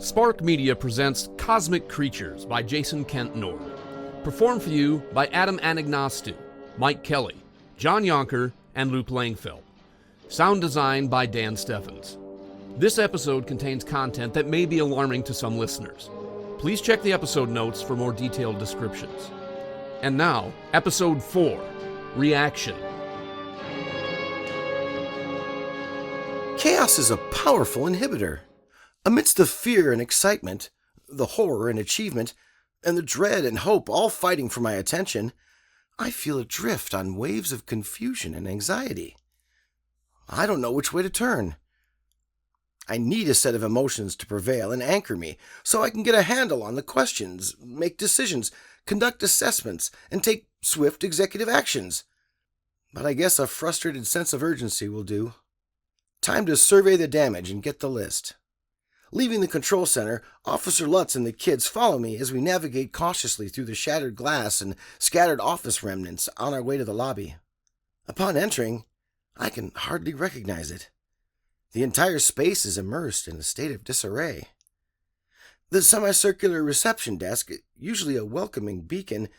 SPRQ Media presents Cosmic Creatures by Jason Kent Nord. Performed for you by Adam Anagnostou, Mike Kelly, John Yonker, and Luke Langfeldt. Sound design by Dan Stephans. This episode contains content that may be alarming to some listeners. Please check the episode notes for more detailed descriptions. And now, Episode 4, Reaction. Chaos is a powerful inhibitor. Amidst the fear and excitement, the horror and achievement, and the dread and hope all fighting for my attention, I feel adrift on waves of confusion and anxiety. I don't know which way to turn. I need a set of emotions to prevail and anchor me so I can get a handle on the questions, make decisions, conduct assessments, and take swift executive actions. But I guess a frustrated sense of urgency will do. Time to survey the damage and get the list. Leaving the control center, Officer Lutz and the kids follow me as we navigate cautiously through the shattered glass and scattered office remnants on our way to the lobby. Upon entering, I can hardly recognize it. The entire space is immersed in a state of disarray. The semicircular reception desk, usually a welcoming beacon,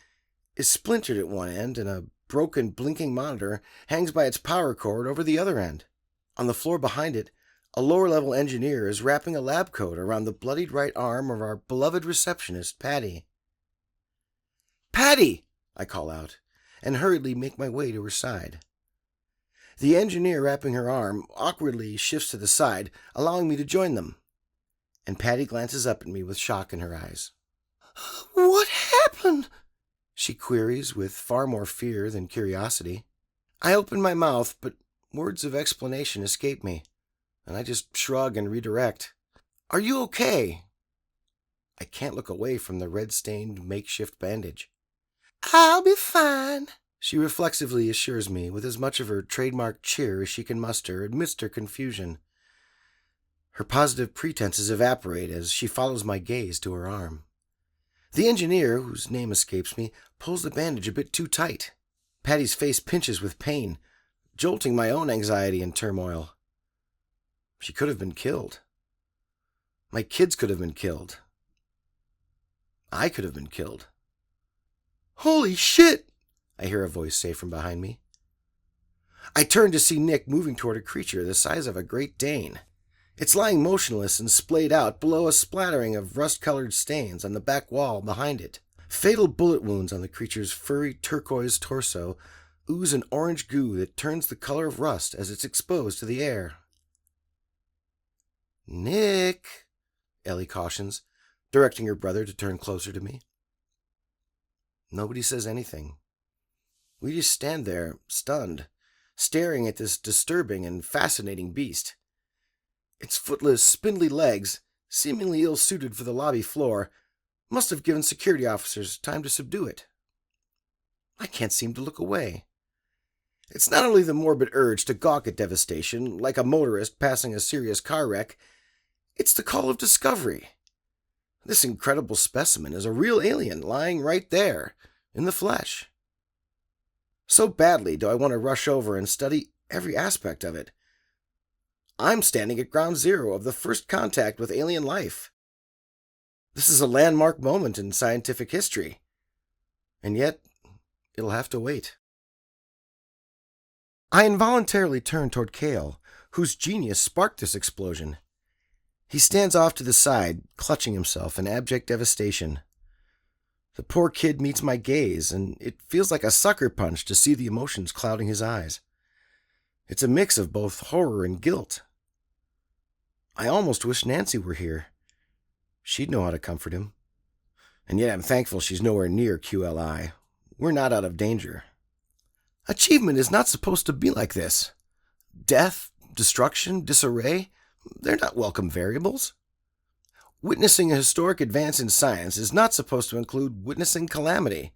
is splintered at one end and a broken blinking monitor hangs by its power cord over the other end. On the floor behind it, a lower-level engineer is wrapping a lab coat around the bloodied right arm of our beloved receptionist, Patty. "Patty!" I call out, and hurriedly make my way to her side. The engineer wrapping her arm awkwardly shifts to the side, allowing me to join them, and Patty glances up at me with shock in her eyes. "What happened?" she queries with far more fear than curiosity. I open my mouth, but words of explanation escape me, and I just shrug and redirect. "Are you okay?" I can't look away from the red-stained makeshift bandage. "I'll be fine," she reflexively assures me with as much of her trademark cheer as she can muster amidst her confusion. Her positive pretenses evaporate as she follows my gaze to her arm. The engineer, whose name escapes me, pulls the bandage a bit too tight. Patty's face pinches with pain, jolting my own anxiety and turmoil. She could have been killed. My kids could have been killed. I could have been killed. "Holy shit!" I hear a voice say from behind me. I turn to see Nick moving toward a creature the size of a Great Dane. It's lying motionless and splayed out below a splattering of rust-colored stains on the back wall behind it. Fatal bullet wounds on the creature's furry turquoise torso ooze an orange goo that turns the color of rust as it's exposed to the air. "Nick," Ellie cautions, directing her brother to turn closer to me. Nobody says anything. We just stand there, stunned, staring at this disturbing and fascinating beast. Its footless, spindly legs, seemingly ill-suited for the lobby floor, must have given security officers time to subdue it. I can't seem to look away. It's not only the morbid urge to gawk at devastation, like a motorist passing a serious car wreck, it's the call of discovery. This incredible specimen is a real alien lying right there, in the flesh. So badly do I want to rush over and study every aspect of it. I'm standing at ground zero of the first contact with alien life. This is a landmark moment in scientific history, and yet it'll have to wait. I involuntarily turn toward Cale, whose genius sparked this explosion. He stands off to the side, clutching himself in abject devastation. The poor kid meets my gaze, and it feels like a sucker punch to see the emotions clouding his eyes. It's a mix of both horror and guilt. I almost wish Nancy were here. She'd know how to comfort him. And yet I'm thankful she's nowhere near QLI. We're not out of danger. Achievement is not supposed to be like this. Death, destruction, disarray, they're not welcome variables. Witnessing a historic advance in science is not supposed to include witnessing calamity.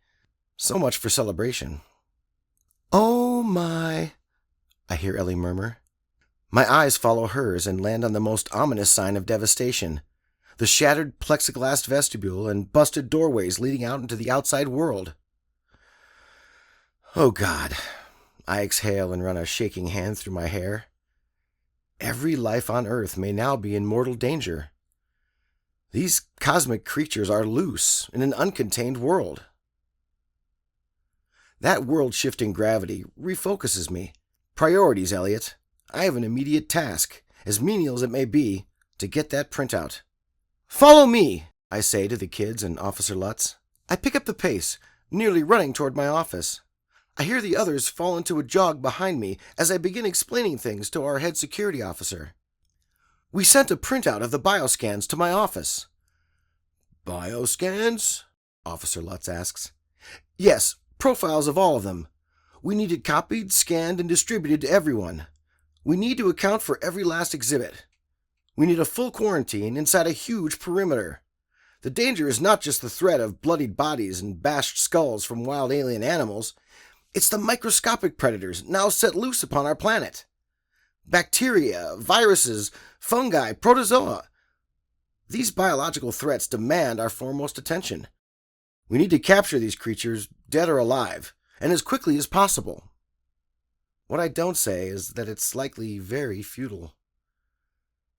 So much for celebration. "Oh my," I hear Ellie murmur. My eyes follow hers and land on the most ominous sign of devastation. The shattered plexiglass vestibule and busted doorways leading out into the outside world. Oh God, I exhale and run a shaking hand through my hair. Every life on Earth may now be in mortal danger. These cosmic creatures are loose in an uncontained world. That world-shifting gravity refocuses me. Priorities, Elliot. I have an immediate task, as menial as it may be, to get that printout. Follow me, I say to the kids and Officer Lutz. I pick up the pace, nearly running toward my office. I hear the others fall into a jog behind me as I begin explaining things to our head security officer. We sent a printout of the bioscans to my office. Bioscans? Officer Lutz asks. Yes, profiles of all of them. We need it copied, scanned, and distributed to everyone. We need to account for every last exhibit. We need a full quarantine inside a huge perimeter. The danger is not just the threat of bloodied bodies and bashed skulls from wild alien animals. It's the microscopic predators now set loose upon our planet. Bacteria, viruses, fungi, protozoa. These biological threats demand our foremost attention. We need to capture these creatures, dead or alive, and as quickly as possible. What I don't say is that it's likely very futile.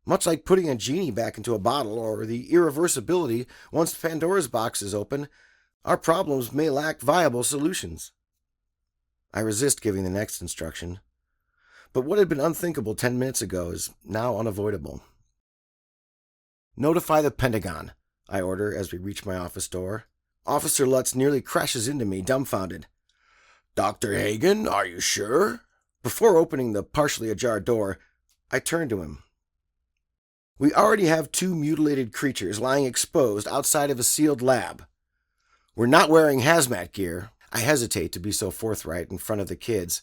Much like putting a genie back into a bottle or the irreversibility once Pandora's box is open, our problems may lack viable solutions. I resist giving the next instruction, but what had been unthinkable 10 minutes ago is now unavoidable. Notify the Pentagon, I order as we reach my office door. Officer Lutz nearly crashes into me, dumbfounded. Dr. Hagen, are you sure? Before opening the partially ajar door, I turn to him. We already have 2 mutilated creatures lying exposed outside of a sealed lab. We're not wearing hazmat gear. I hesitate to be so forthright in front of the kids,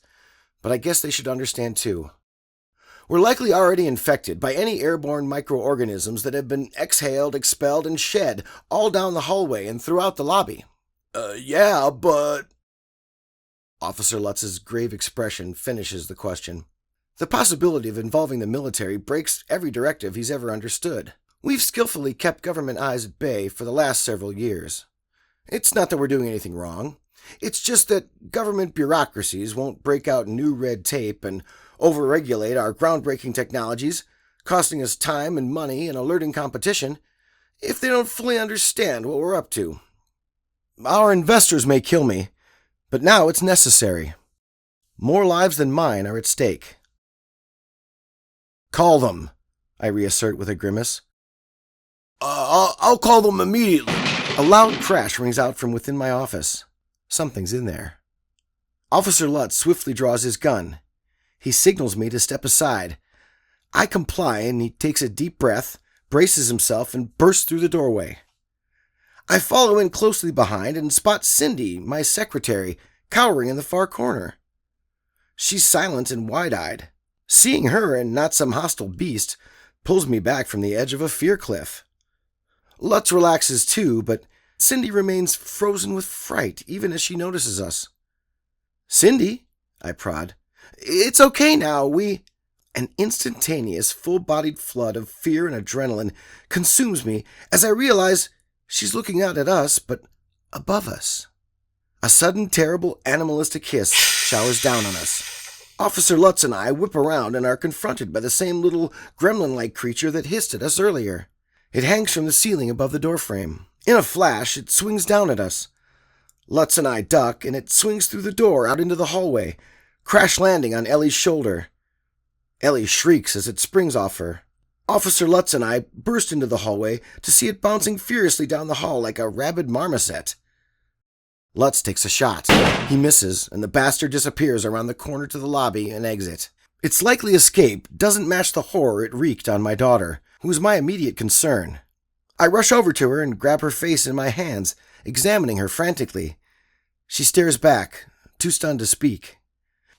but I guess they should understand too. We're likely already infected by any airborne microorganisms that have been exhaled, expelled, and shed all down the hallway and throughout the lobby. Yeah, but... Officer Lutz's grave expression finishes the question. The possibility of involving the military breaks every directive he's ever understood. We've skillfully kept government eyes at bay for the last several years. It's not that we're doing anything wrong. It's just that government bureaucracies won't break out new red tape and overregulate our groundbreaking technologies, costing us time and money and alerting competition, if they don't fully understand what we're up to. Our investors may kill me, but now it's necessary. More lives than mine are at stake. Call them, I reassert with a grimace. I'll call them immediately. A loud crash rings out from within my office. Something's in there. Officer Lutz swiftly draws his gun. He signals me to step aside. I comply, and he takes a deep breath, braces himself, and bursts through the doorway. I follow in closely behind and spot Cindy, my secretary, cowering in the far corner. She's silent and wide-eyed. Seeing her, and not some hostile beast, pulls me back from the edge of a fear cliff. Lutz relaxes too, but Cindy remains frozen with fright even as she notices us. Cindy, I prod. It's okay now, An instantaneous, full-bodied flood of fear and adrenaline consumes me as I realize she's looking out at us, but above us. A sudden, terrible, animalistic hiss showers down on us. Officer Lutz and I whip around and are confronted by the same little gremlin-like creature that hissed at us earlier. It hangs from the ceiling above the doorframe. In a flash, it swings down at us. Lutz and I duck, and it swings through the door out into the hallway, crash landing on Ellie's shoulder. Ellie shrieks as it springs off her. Officer Lutz and I burst into the hallway to see it bouncing furiously down the hall like a rabid marmoset. Lutz takes a shot. He misses, and the bastard disappears around the corner to the lobby and exit. Its likely escape doesn't match the horror it wreaked on my daughter, who is my immediate concern. I rush over to her and grab her face in my hands, examining her frantically. She stares back, too stunned to speak.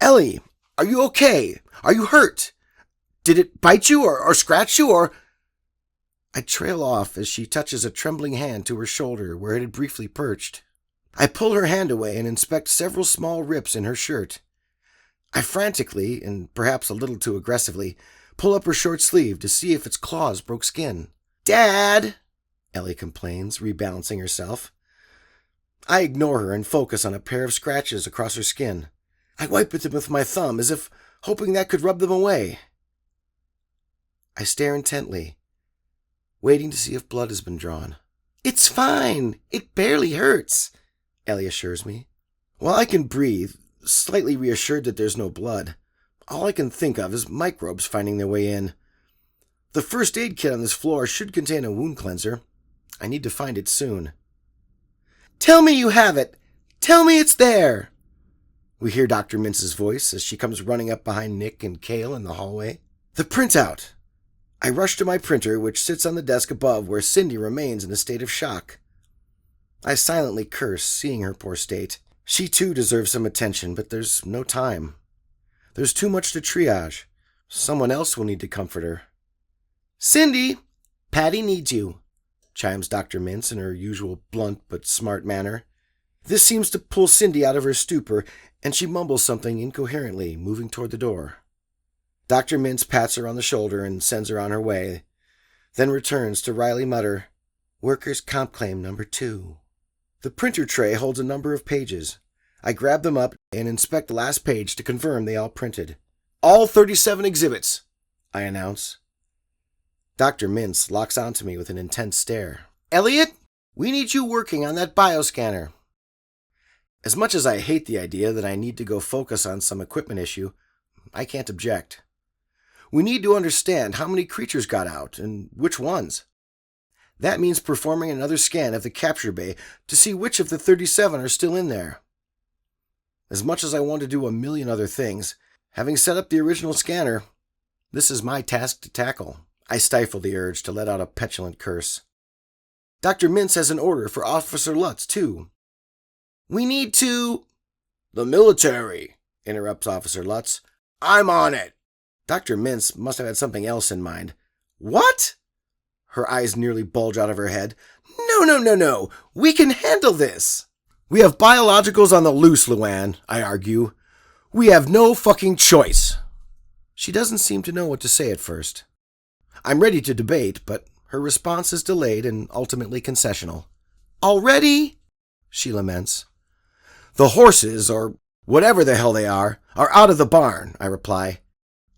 Ellie, are you okay? Are you hurt? Did it bite you or scratch you or... I trail off as she touches a trembling hand to her shoulder where it had briefly perched. I pull her hand away and inspect several small rips in her shirt. I frantically, and perhaps a little too aggressively, pull up her short sleeve to see if its claws broke skin. Dad! Ellie complains, rebalancing herself. I ignore her and focus on a pair of scratches across her skin. I wipe at them with my thumb as if hoping that could rub them away. I stare intently. waiting to see if blood has been drawn. "It's fine. It barely hurts," Ellie assures me. While I can breathe, slightly reassured that there's no blood, all I can think of is microbes finding their way in. The first aid kit on this floor should contain a wound cleanser. I need to find it soon. "Tell me you have it! Tell me it's there!" We hear Dr. Mintz's voice as she comes running up behind Nick and Cale in the hallway. "The printout!" I rush to my printer, which sits on the desk above where Cindy remains in a state of shock. I silently curse, seeing her poor state. She too deserves some attention, but there's no time. There's too much to triage. Someone else will need to comfort her. "Cindy, Patty needs you," chimes Dr. Mintz in her usual blunt but smart manner. This seems to pull Cindy out of her stupor, and she mumbles something incoherently, moving toward the door. Dr. Mintz pats her on the shoulder and sends her on her way, then returns to wryly mutter, "Workers' comp claim number 2. The printer tray holds a number of pages. I grab them up and inspect the last page to confirm they all printed. "All 37 exhibits," I announce. Dr. Mintz locks onto me with an intense stare. "Elliot, we need you working on that bioscanner." As much as I hate the idea that I need to go focus on some equipment issue, I can't object. We need to understand how many creatures got out and which ones. That means performing another scan of the capture bay to see which of the 37 are still in there. As much as I want to do a million other things, having set up the original scanner, this is my task to tackle. I stifle the urge to let out a petulant curse. Dr. Mintz has an order for Officer Lutz, too. "We need to—" "The military," interrupts Officer Lutz. "I'm on it." Dr. Mintz must have had something else in mind. "What?" Her eyes nearly bulge out of her head. No. We can handle this." "We have biologicals on the loose, Luann," I argue. "We have no fucking choice." She doesn't seem to know what to say at first. I'm ready to debate, but her response is delayed and ultimately concessional. "Already?" she laments. "The horses, or whatever the hell they are out of the barn," I reply.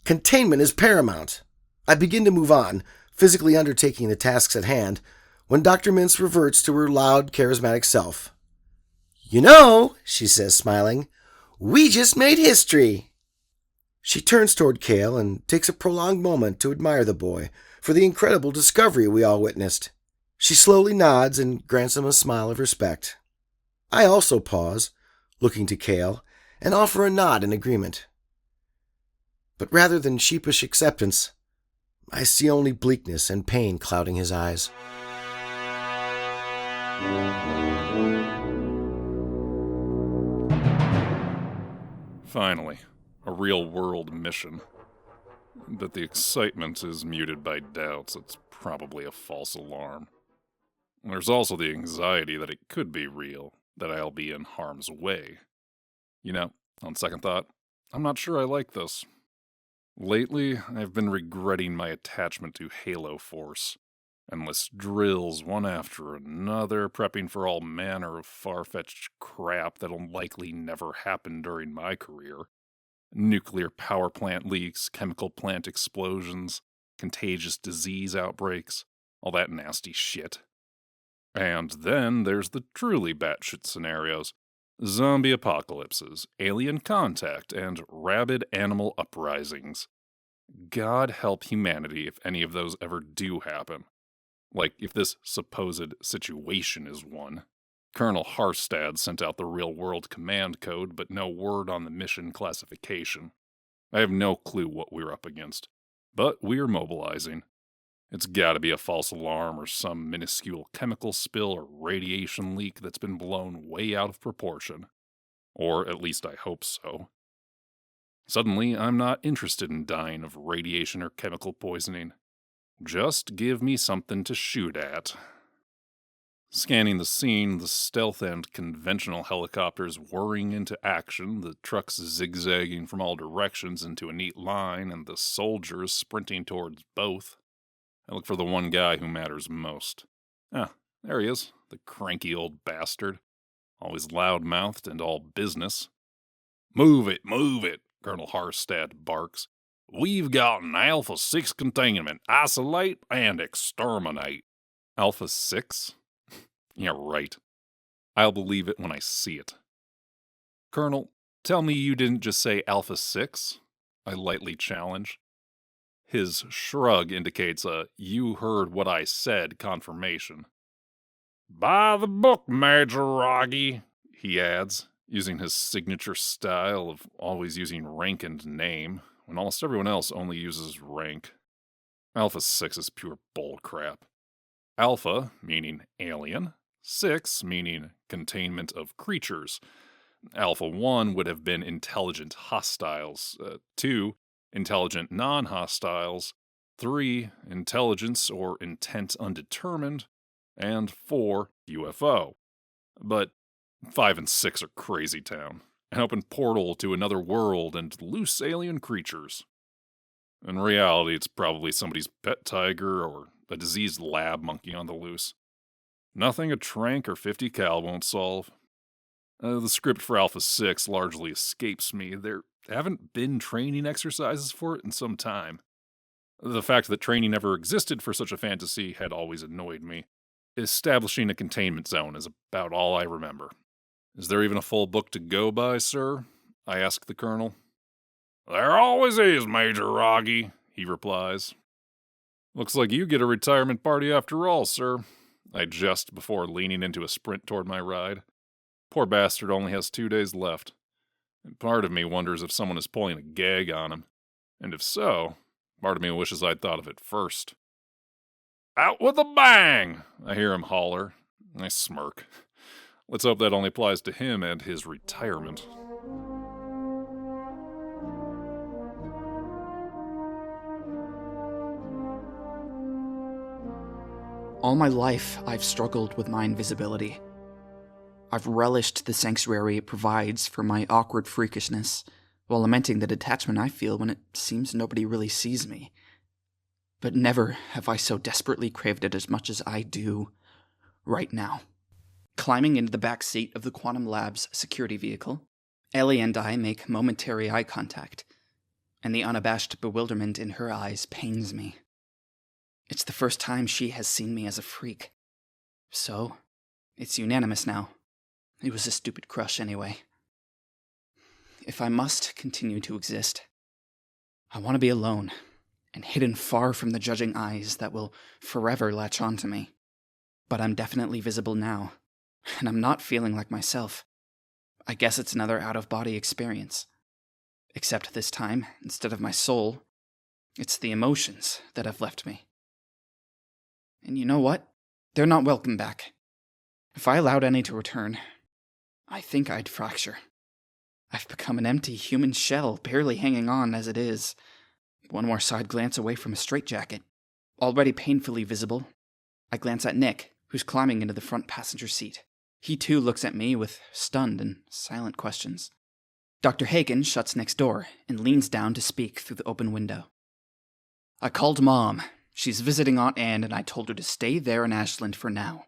Containment is paramount. I begin to move on, physically undertaking the tasks at hand, when Dr. Mintz reverts to her loud, charismatic self. "You know," she says, smiling, "we just made history." She turns toward Cale and takes a prolonged moment to admire the boy for the incredible discovery we all witnessed. She slowly nods and grants him a smile of respect. I also pause, looking to Cale, and offer a nod in agreement. But rather than sheepish acceptance, I see only bleakness and pain clouding his eyes. Finally, a real-world mission. But the excitement is muted by doubts it's probably a false alarm. There's also the anxiety that it could be real, that I'll be in harm's way. You know, on second thought, I'm not sure I like this. Lately, I've been regretting my attachment to Halo Force. Endless drills, one after another, prepping for all manner of far-fetched crap that'll likely never happen during my career. Nuclear power plant leaks, chemical plant explosions, contagious disease outbreaks, all that nasty shit. And then there's the truly batshit scenarios. Zombie apocalypses, alien contact, and rabid animal uprisings. God help humanity if any of those ever do happen. Like, if this supposed situation is one. Colonel Harstad sent out the real-world command code, but no word on the mission classification. I have no clue what we're up against, but we're mobilizing. It's gotta be a false alarm or some minuscule chemical spill or radiation leak that's been blown way out of proportion. Or at least I hope so. Suddenly, I'm not interested in dying of radiation or chemical poisoning. Just give me something to shoot at. Scanning the scene, the stealth and conventional helicopters whirring into action, the trucks zigzagging from all directions into a neat line, and the soldiers sprinting towards both. I look for the one guy who matters most. Ah, there he is, the cranky old bastard. Always loud-mouthed and all business. Move it, Colonel Harstad barks. We've got an Alpha 6 containment. Isolate and exterminate. Alpha 6? Yeah, right. I'll believe it when I see it. Colonel, tell me you didn't just say Alpha 6? I lightly challenge. His shrug indicates a "you heard what I said" confirmation. By the book, Major Wragge, he adds, using his signature style of always using rank and name, when almost everyone else only uses rank. Alpha 6 is pure bullcrap. Alpha, meaning alien. 6, meaning containment of creatures. Alpha 1 would have been intelligent hostiles. 2, intelligent non-hostiles. 3, intelligence or intent undetermined. And 4, UFO. But 5 and 6 are crazy town. An open portal to another world and loose alien creatures. In reality, it's probably somebody's pet tiger or a diseased lab monkey on the loose. Nothing a trank or 50 cal won't solve. The script for Alpha 6 largely escapes me. There haven't been training exercises for it in some time. The fact that training never existed for such a fantasy had always annoyed me. Establishing a containment zone is about all I remember. Is there even a full book to go by, sir? I ask the colonel. There always is, Major Wragge, he replies. Looks like you get a retirement party after all, sir, I jest before leaning into a sprint toward my ride. Poor bastard only has 2 days left, and part of me wonders if someone is pulling a gag on him, and if so, part of me wishes I'd thought of it first. Out with a bang! I hear him holler. I smirk. Let's hope that only applies to him and his retirement. All my life, I've struggled with my invisibility. I've relished the sanctuary it provides for my awkward freakishness, while lamenting the detachment I feel when it seems nobody really sees me. But never have I so desperately craved it as much as I do right now. Climbing into the back seat of the Quantum Lab's security vehicle, Ellie and I make momentary eye contact, and the unabashed bewilderment in her eyes pains me. It's the first time she has seen me as a freak. So, it's unanimous now. It was a stupid crush anyway. If I must continue to exist, I want to be alone, and hidden far from the judging eyes that will forever latch onto me. But I'm definitely visible now, and I'm not feeling like myself. I guess it's another out-of-body experience. Except this time, instead of my soul, it's the emotions that have left me. And you know what? They're not welcome back. If I allowed any to return, I think I'd fracture. I've become an empty human shell, barely hanging on as it is. One more side glance away from a straitjacket. Already painfully visible, I glance at Nick, who's climbing into the front passenger seat. He too looks at me with stunned and silent questions. Dr. Hagen shuts Nick's door and leans down to speak through the open window. I called Mom. She's visiting Aunt Anne, and I told her to stay there in Ashland for now.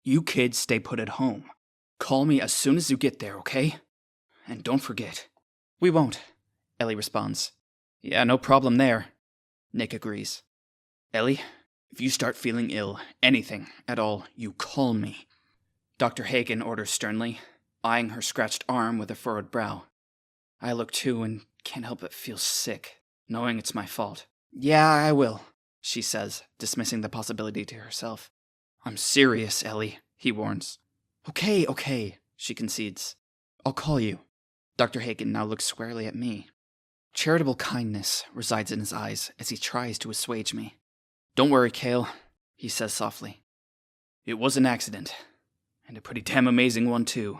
You kids stay put at home. Call me as soon as you get there, okay? And don't forget. We won't, Ellie responds. Yeah, no problem there. Nick agrees. Ellie, if you start feeling ill, anything at all, you call me. Dr. Hagen orders sternly, eyeing her scratched arm with a furrowed brow. I look too and can't help but feel sick, knowing it's my fault. Yeah, I will, she says, dismissing the possibility to herself. I'm serious, Ellie, he warns. Okay, she concedes. I'll call you. Dr. Hagen now looks squarely at me. Charitable kindness resides in his eyes as he tries to assuage me. Don't worry, Cale, he says softly. It was an accident, and a pretty damn amazing one, too.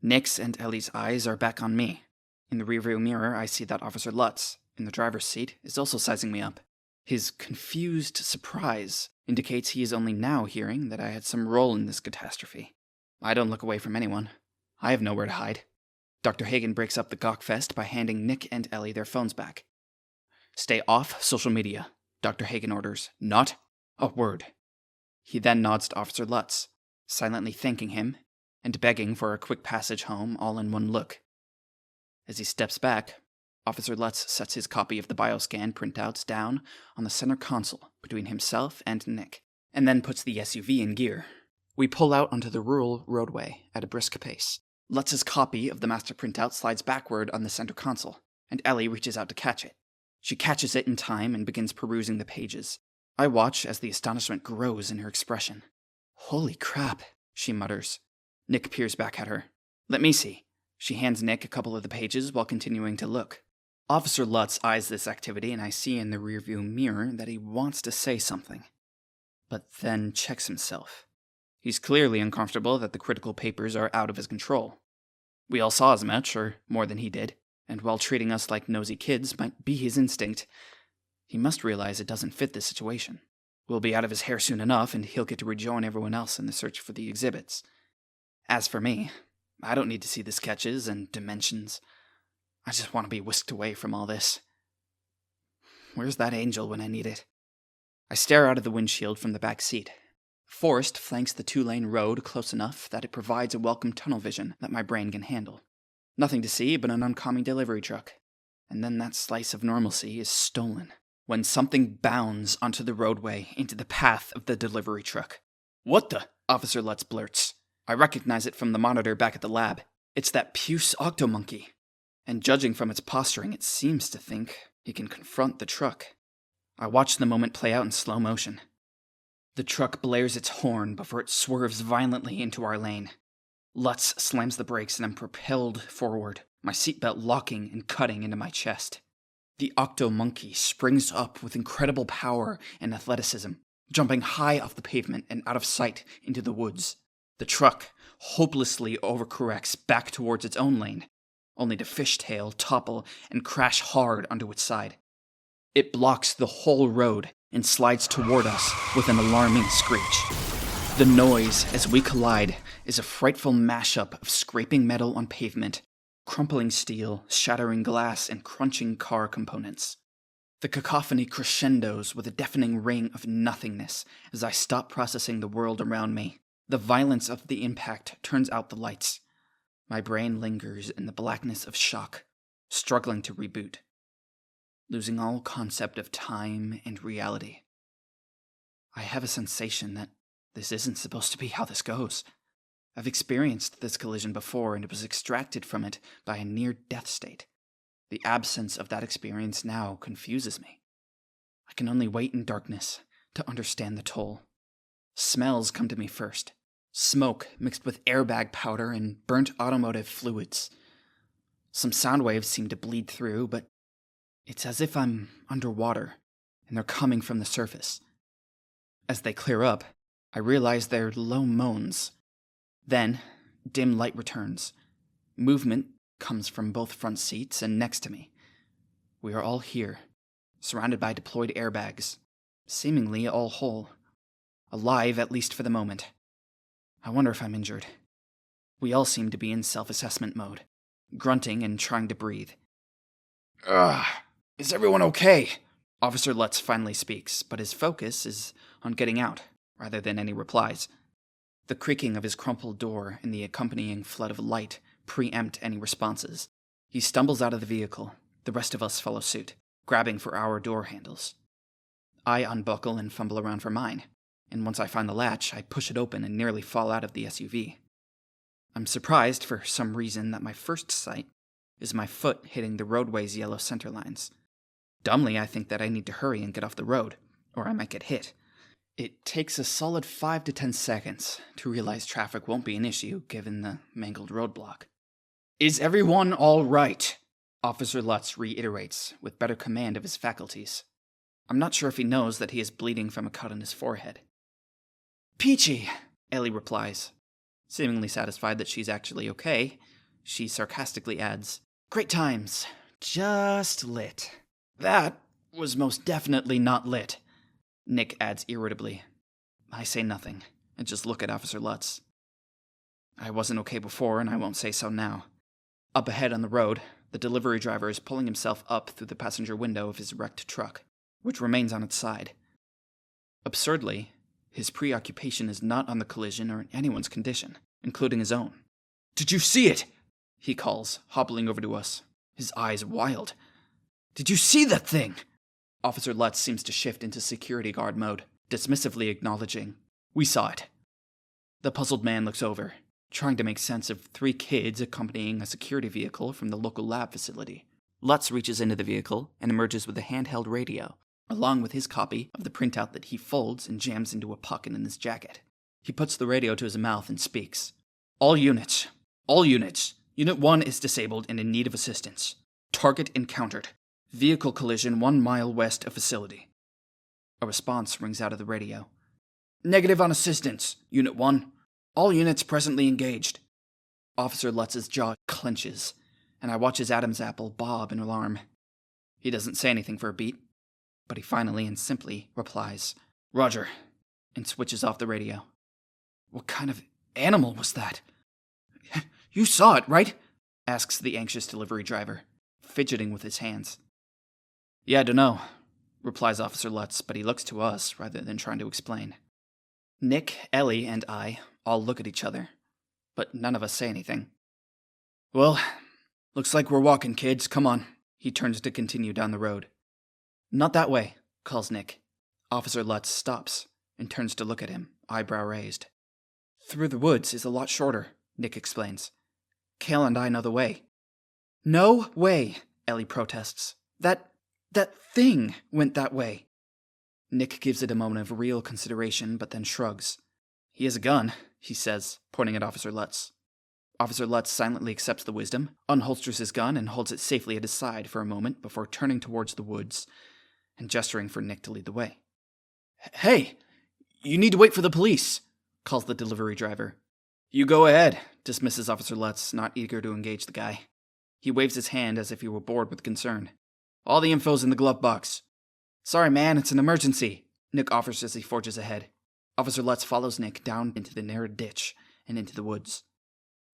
Nick's and Ellie's eyes are back on me. In the rearview mirror, I see that Officer Lutz, in the driver's seat, is also sizing me up. His confused surprise indicates he is only now hearing that I had some role in this catastrophe. I don't look away from anyone. I have nowhere to hide. Dr. Hagen breaks up the gawkfest by handing Nick and Ellie their phones back. Stay off social media, Dr. Hagen orders. Not a word. He then nods to Officer Lutz, silently thanking him and begging for a quick passage home all in one look. As he steps back, Officer Lutz sets his copy of the bioscan printouts down on the center console between himself and Nick, and then puts the SUV in gear. We pull out onto the rural roadway at a brisk pace. Lutz's copy of the master printout slides backward on the center console, and Ellie reaches out to catch it. She catches it in time and begins perusing the pages. I watch as the astonishment grows in her expression. "Holy crap," she mutters. Nick peers back at her. "Let me see." She hands Nick a couple of the pages while continuing to look. Officer Lutz eyes this activity, and I see in the rearview mirror that he wants to say something, but then checks himself. He's clearly uncomfortable that the critical papers are out of his control. We all saw as much, or more than he did, and while treating us like nosy kids might be his instinct, he must realize it doesn't fit this situation. We'll be out of his hair soon enough, and he'll get to rejoin everyone else in the search for the exhibits. As for me, I don't need to see the sketches and dimensions. I just want to be whisked away from all this. Where's that angel when I need it? I stare out of the windshield from the back seat. The forest flanks the 2-lane road close enough that it provides a welcome tunnel vision that my brain can handle. Nothing to see but an oncoming delivery truck. And then that slice of normalcy is stolen when something bounds onto the roadway into the path of the delivery truck. "What the?" Officer Lutz blurts. I recognize it from the monitor back at the lab. It's that puce octomonkey. And judging from its posturing, it seems to think he can confront the truck. I watch the moment play out in slow motion. The truck blares its horn before it swerves violently into our lane. Lutz slams the brakes and I'm propelled forward, my seatbelt locking and cutting into my chest. The octomonkey springs up with incredible power and athleticism, jumping high off the pavement and out of sight into the woods. The truck hopelessly overcorrects back towards its own lane, only to fishtail, topple, and crash hard onto its side. It blocks the whole road and slides toward us with an alarming screech. The noise as we collide is a frightful mashup of scraping metal on pavement, crumpling steel, shattering glass, and crunching car components. The cacophony crescendos with a deafening ring of nothingness as I stop processing the world around me. The violence of the impact turns out the lights. My brain lingers in the blackness of shock, struggling to reboot, losing all concept of time and reality. I have a sensation that this isn't supposed to be how this goes. I've experienced this collision before and was extracted from it by a near-death state. The absence of that experience now confuses me. I can only wait in darkness to understand the toll. Smells come to me first. Smoke mixed with airbag powder and burnt automotive fluids. Some sound waves seem to bleed through, but it's as if I'm underwater, and they're coming from the surface. As they clear up, I realize they're low moans. Then, dim light returns. Movement comes from both front seats and next to me. We are all here, surrounded by deployed airbags, seemingly all whole. Alive, at least for the moment. I wonder if I'm injured. We all seem to be in self-assessment mode, grunting and trying to breathe. Is everyone okay? Officer Lutz finally speaks, but his focus is on getting out, rather than any replies. The creaking of his crumpled door and the accompanying flood of light preempt any responses. He stumbles out of the vehicle. The rest of us follow suit, grabbing for our door handles. I unbuckle and fumble around for mine, and once I find the latch, I push it open and nearly fall out of the SUV. I'm surprised for some reason that my first sight is my foot hitting the roadway's yellow center lines. Dumbly, I think that I need to hurry and get off the road, or I might get hit. It takes a solid 5 to 10 seconds to realize traffic won't be an issue given the mangled roadblock. Is everyone all right? Officer Lutz reiterates with better command of his faculties. I'm not sure if he knows that he is bleeding from a cut on his forehead. Peachy, Ellie replies. Seemingly satisfied that she's actually okay, she sarcastically adds, Great times. Just lit. That was most definitely not lit, Nick adds irritably. I say nothing, and just look at Officer Lutz. I wasn't okay before, and I won't say so now. Up ahead on the road, the delivery driver is pulling himself up through the passenger window of his wrecked truck, which remains on its side. Absurdly, his preoccupation is not on the collision or anyone's condition, including his own. Did you see it? He calls, hobbling over to us, his eyes wild. Did you see that thing? Officer Lutz seems to shift into security guard mode, dismissively acknowledging, "We saw it." The puzzled man looks over, trying to make sense of 3 kids accompanying a security vehicle from the local lab facility. Lutz reaches into the vehicle and emerges with a handheld radio, along with his copy of the printout that he folds and jams into a pocket in his jacket. He puts the radio to his mouth and speaks. All units. Unit 1 is disabled and in need of assistance. Target encountered. Vehicle collision 1 mile west of facility." A response rings out of the radio. "Negative on assistance, Unit 1. All units presently engaged." Officer Lutz's jaw clenches, and I watch his Adam's apple bob in alarm. He doesn't say anything for a beat, but he finally and simply replies, "Roger," and switches off the radio. "What kind of animal was that?" "You saw it, right?" asks the anxious delivery driver, fidgeting with his hands. "Yeah, I dunno," replies Officer Lutz, but he looks to us rather than trying to explain. Nick, Ellie, and I all look at each other, but none of us say anything. "Well, looks like we're walking, kids. Come on." He turns to continue down the road. "Not that way," calls Nick. Officer Lutz stops and turns to look at him, eyebrow raised. "Through the woods is a lot shorter," Nick explains. "Cale and I know the way." "No way," Ellie protests. That thing went that way." Nick gives it a moment of real consideration, but then shrugs. "He has a gun," he says, pointing at Officer Lutz. Officer Lutz silently accepts the wisdom, unholsters his gun, and holds it safely at his side for a moment before turning towards the woods and gesturing for Nick to lead the way. "Hey, you need to wait for the police," calls the delivery driver. "You go ahead," dismisses Officer Lutz, not eager to engage the guy. He waves his hand as if he were bored with concern. "All the info's in the glove box." "Sorry, man, it's an emergency," Nick offers as he forges ahead. Officer Lutz follows Nick down into the narrow ditch and into the woods.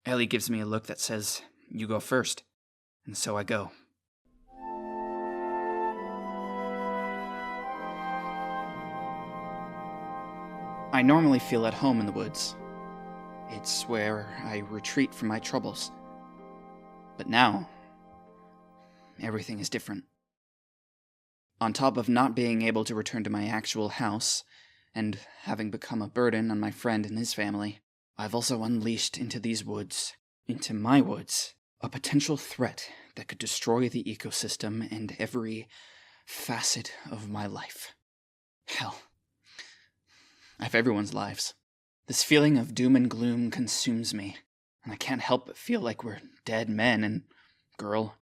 Ellie gives me a look that says, "You go first," and so I go. I normally feel at home in the woods. It's where I retreat from my troubles. But now, everything is different. On top of not being able to return to my actual house, and having become a burden on my friend and his family, I've also unleashed into these woods, into my woods, a potential threat that could destroy the ecosystem and every facet of my life. Hell, I have everyone's lives. This feeling of doom and gloom consumes me, and I can't help but feel like we're dead men and girl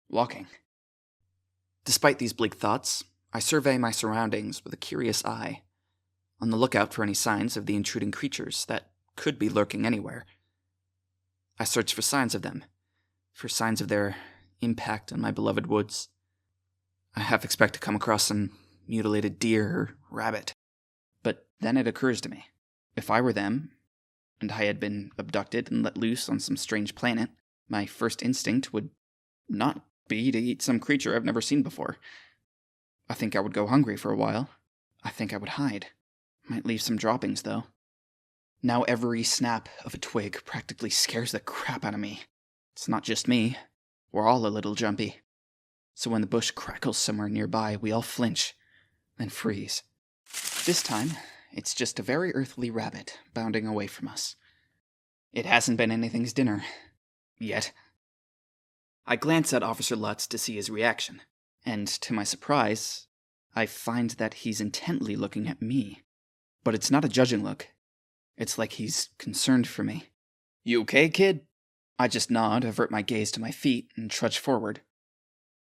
walking. Despite these bleak thoughts, I survey my surroundings with a curious eye, on the lookout for any signs of the intruding creatures that could be lurking anywhere. I search for signs of them, for signs of their impact on my beloved woods. I half expect to come across some mutilated deer or rabbit, but then it occurs to me, if I were them, and I had been abducted and let loose on some strange planet, my first instinct would not be to eat some creature I've never seen before. I think I would go hungry for a while. I think I would hide. Might leave some droppings, though. Now every snap of a twig practically scares the crap out of me. It's not just me. We're all a little jumpy. So when the bush crackles somewhere nearby, we all flinch, then freeze. This time, it's just a very earthly rabbit bounding away from us. It hasn't been anything's dinner. Yet. I glance at Officer Lutz to see his reaction, and to my surprise, I find that he's intently looking at me. But it's not a judging look. It's like he's concerned for me. "You okay, kid?" I just nod, avert my gaze to my feet, and trudge forward.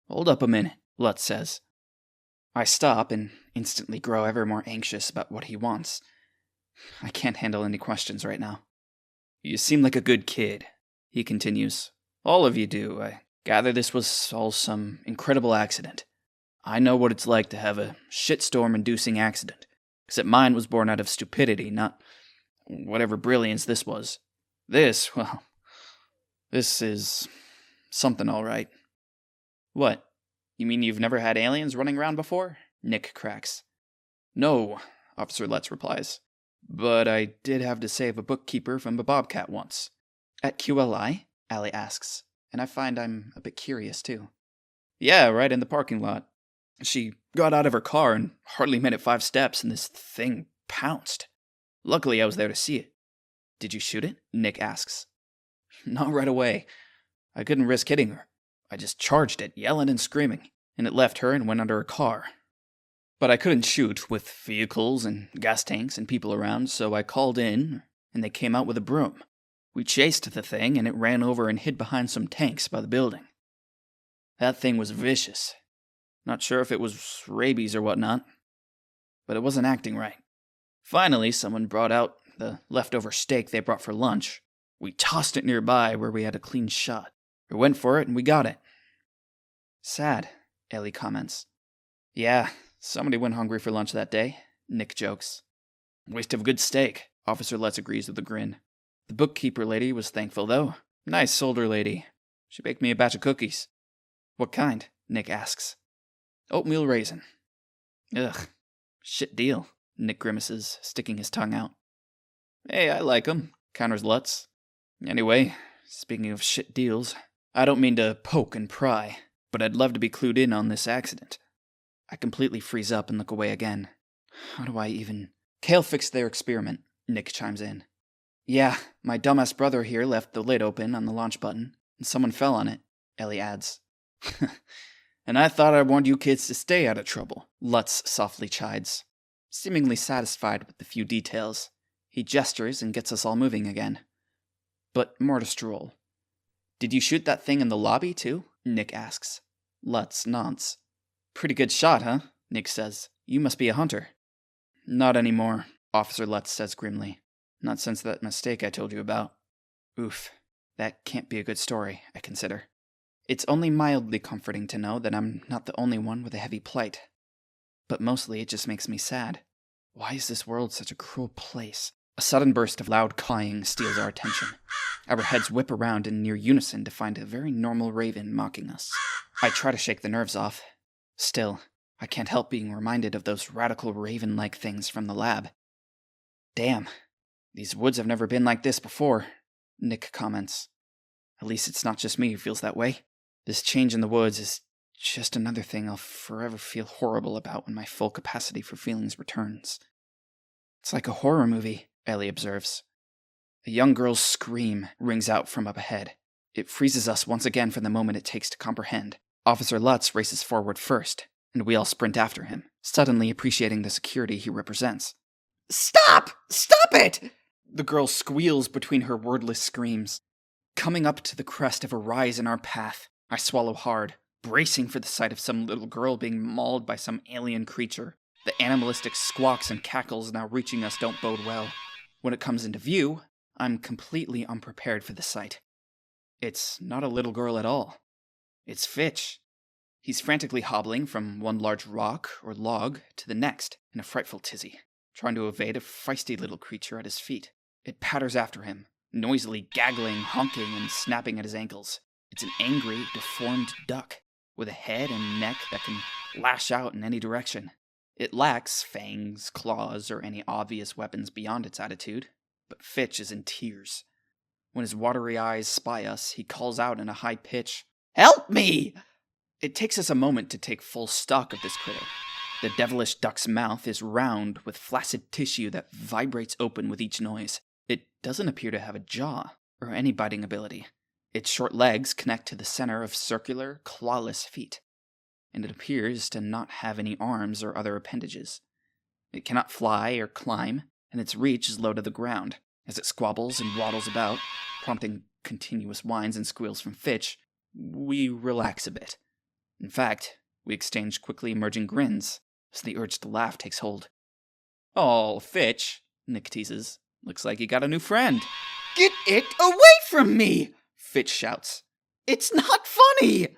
"Hold up a minute," Lutz says. I stop and instantly grow ever more anxious about what he wants. I can't handle any questions right now. "You seem like a good kid," he continues. "All of you do. I gather this was all some incredible accident. I know what it's like to have a shitstorm-inducing accident, except mine was born out of stupidity, not whatever brilliance this was. This is something all right." "What? You mean you've never had aliens running around before?" Nick cracks. "No," Officer Lutz replies. "But I did have to save a bookkeeper from a bobcat once." "At QLI?" Allie asks, and I find I'm a bit curious too. Yeah, right in the parking lot. She got out of her car and hardly made it 5 steps, and this thing pounced. Luckily, I was there to see it. Did you shoot it? Nick asks. Not right away. I couldn't risk hitting her. I just charged it, yelling and screaming, and it left her and went under a car. But I couldn't shoot with vehicles and gas tanks and people around, so I called in, and they came out with a broom. We chased the thing, and it ran over and hid behind some tanks by the building. That thing was vicious. Not sure if it was rabies or whatnot, but it wasn't acting right. Finally, someone brought out the leftover steak they brought for lunch. We tossed it nearby where we had a clean shot. We went for it and we got it. Sad, Ellie comments. Yeah, somebody went hungry for lunch that day, Nick jokes. Waste of a good steak, Officer Lutz agrees with a grin. The bookkeeper lady was thankful, though. Nice older lady. She baked me a batch of cookies. What kind? Nick asks. Oatmeal raisin. Ugh, shit deal, Nick grimaces, sticking his tongue out. Hey, I like 'em, counters Lutz. Anyway, speaking of shit deals, I don't mean to poke and pry, but I'd love to be clued in on this accident. I completely freeze up and look away again. How do I even... Cale fixed their experiment, Nick chimes in. Yeah, my dumbass brother here left the lid open on the launch button, and someone fell on it, Ellie adds. And I thought I warned you kids to stay out of trouble, Lutz softly chides. Seemingly satisfied with the few details, he gestures and gets us all moving again. But more to stroll. Did you shoot that thing in the lobby, too? Nick asks. Lutz nods. Pretty good shot, huh? Nick says. You must be a hunter. Not anymore, Officer Lutz says grimly. Not since that mistake I told you about. Oof. That can't be a good story, I consider. It's only mildly comforting to know that I'm not the only one with a heavy plight. But mostly it just makes me sad. Why is this world such a cruel place? A sudden burst of loud cawing steals our attention. Our heads whip around in near unison to find a very normal raven mocking us. I try to shake the nerves off. Still, I can't help being reminded of those radical raven-like things from the lab. Damn, these woods have never been like this before, Nick comments. At least it's not just me who feels that way. This change in the woods is just another thing I'll forever feel horrible about when my full capacity for feelings returns. It's like a horror movie, Ellie observes. A young girl's scream rings out from up ahead. It freezes us once again for the moment it takes to comprehend. Officer Lutz races forward first, and we all sprint after him, suddenly appreciating the security he represents. Stop! Stop it! The girl squeals between her wordless screams. Coming up to the crest of a rise in our path, I swallow hard, bracing for the sight of some little girl being mauled by some alien creature. The animalistic squawks and cackles now reaching us don't bode well. When it comes into view, I'm completely unprepared for the sight. It's not a little girl at all. It's Fitch. He's frantically hobbling from one large rock or log to the next in a frightful tizzy, trying to evade a feisty little creature at his feet. It patters after him, noisily gaggling, honking, and snapping at his ankles. It's an angry, deformed duck, with a head and neck that can lash out in any direction. It lacks fangs, claws, or any obvious weapons beyond its attitude, but Fitch is in tears. When his watery eyes spy us, he calls out in a high pitch, "Help me!" It takes us a moment to take full stock of this critter. The devilish duck's mouth is round with flaccid tissue that vibrates open with each noise. It doesn't appear to have a jaw, or any biting ability. Its short legs connect to the center of circular, clawless feet, and it appears to not have any arms or other appendages. It cannot fly or climb, and its reach is low to the ground. As it squabbles and waddles about, prompting continuous whines and squeals from Fitch, we relax a bit. In fact, we exchange quickly emerging grins as the urge to laugh takes hold. "Oh, Fitch," Nick teases. "Looks like you got a new friend." "Get it away from me!" Fitch shouts. "It's not funny!"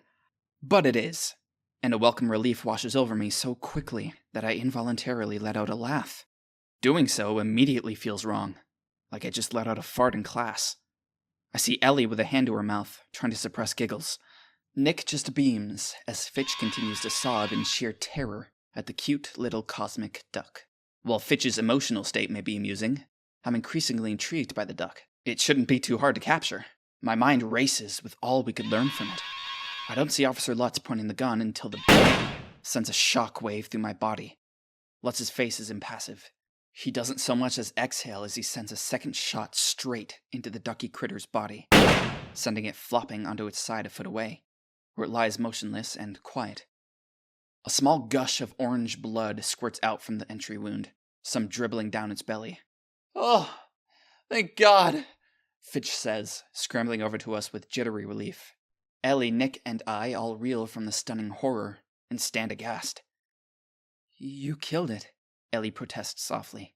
But it is, and a welcome relief washes over me so quickly that I involuntarily let out a laugh. Doing so immediately feels wrong, like I just let out a fart in class. I see Ellie with a hand to her mouth, trying to suppress giggles. Nick just beams as Fitch continues to sob in sheer terror at the cute little cosmic duck. While Fitch's emotional state may be amusing, I'm increasingly intrigued by the duck. It shouldn't be too hard to capture. My mind races with all we could learn from it. I don't see Officer Lutz pointing the gun until the bullet sends a shock wave through my body. Lutz's face is impassive. He doesn't so much as exhale as he sends a second shot straight into the ducky critter's body, sending it flopping onto its side a foot away, where it lies motionless and quiet. A small gush of orange blood squirts out from the entry wound, some dribbling down its belly. "Oh, thank God," Fitch says, scrambling over to us with jittery relief. Ellie, Nick, and I all reel from the stunning horror and stand aghast. "You killed it," Ellie protests softly.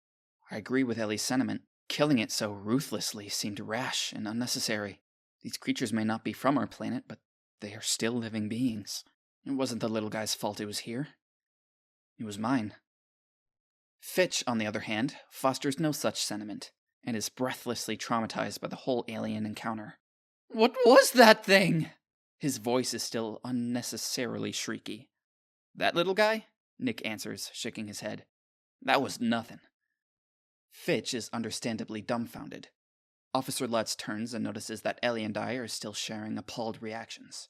I agree with Ellie's sentiment. Killing it so ruthlessly seemed rash and unnecessary. These creatures may not be from our planet, but they are still living beings. It wasn't the little guy's fault it was here. It was mine. Fitch, on the other hand, fosters no such sentiment, and is breathlessly traumatized by the whole alien encounter. "What was that thing?" His voice is still unnecessarily shrieky. "That little guy?" Nick answers, shaking his head. "That was nothing." Fitch is understandably dumbfounded. Officer Lutz turns and notices that Ellie and I are still sharing appalled reactions.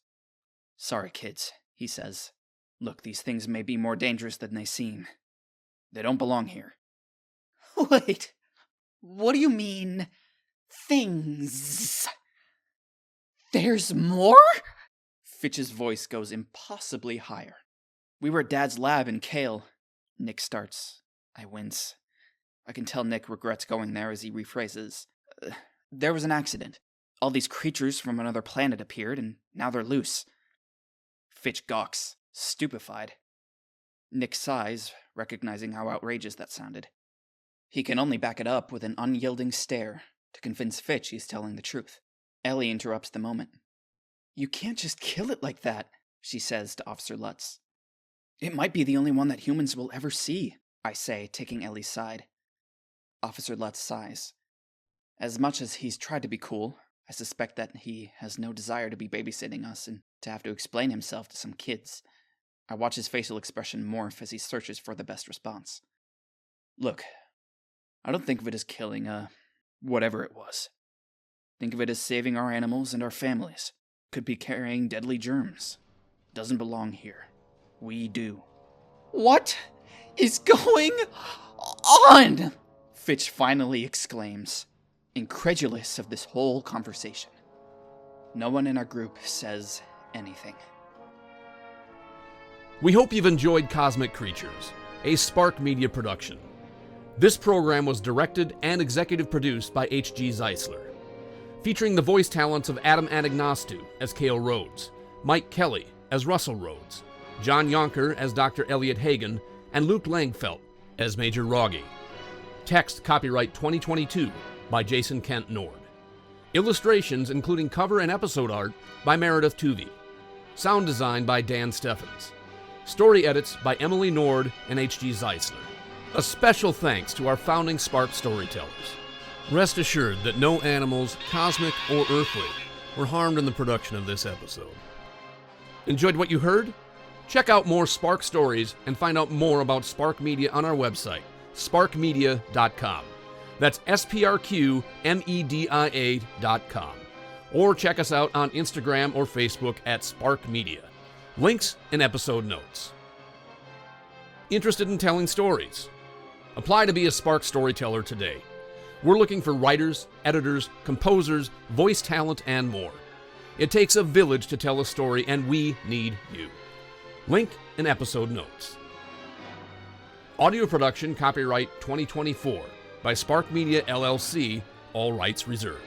"Sorry, kids," he says. "Look, these things may be more dangerous than they seem. They don't belong here." "Wait, what do you mean, things? There's more?" Fitch's voice goes impossibly higher. "We were at Dad's lab in Cale," Nick starts. I wince. I can tell Nick regrets going there as he rephrases. "There was an accident. All these creatures from another planet appeared, and now they're loose." Fitch gawks, stupefied. Nick sighs, recognizing how outrageous that sounded. He can only back it up with an unyielding stare to convince Fitch he's telling the truth. Ellie interrupts the moment. "You can't just kill it like that," she says to Officer Lutz. "It might be the only one that humans will ever see," I say, taking Ellie's side. Officer Lutz sighs. As much as he's tried to be cool, I suspect that he has no desire to be babysitting us and to have to explain himself to some kids. I watch his facial expression morph as he searches for the best response. "Look, I don't think of it as killing, whatever it was. Think of it as saving our animals and our families. Could be carrying deadly germs. Doesn't belong here. We do." "What is going on?" Fitch finally exclaims, incredulous of this whole conversation. No one in our group says anything. We hope you've enjoyed Cosmic Creatures, a SPRQ Media production. This program was directed and executive produced by H.G. Zeissler, featuring the voice talents of Adam Anagnostou as Cale Rhodes, Mike Kelly as Russell Rhodes, John Yonker as Dr. Elliot Hagen, and Luke Langfeldt as Major Wragge. Text copyright 2022 by Jason Kent Nord. Illustrations including cover and episode art by Meredith Tuve. Sound design by Dan Stephans. Story edits by Emily Nord and H.G. Zeissler. A special thanks to our founding SPRQ storytellers. Rest assured that no animals, cosmic or earthly, were harmed in the production of this episode. Enjoyed what you heard? Check out more SPRQ stories and find out more about SPRQ Media on our website, SPRQmedia.com. That's SPRQmedia.com. Or check us out on Instagram or Facebook at SPRQ Media. Links in episode notes. Interested in telling stories? Apply to be a SPRQ storyteller today. We're looking for writers, editors, composers, voice talent, and more. It takes a village to tell a story, and we need you. Link in episode notes. Audio production copyright 2024 by SPRQ Media LLC, all rights reserved.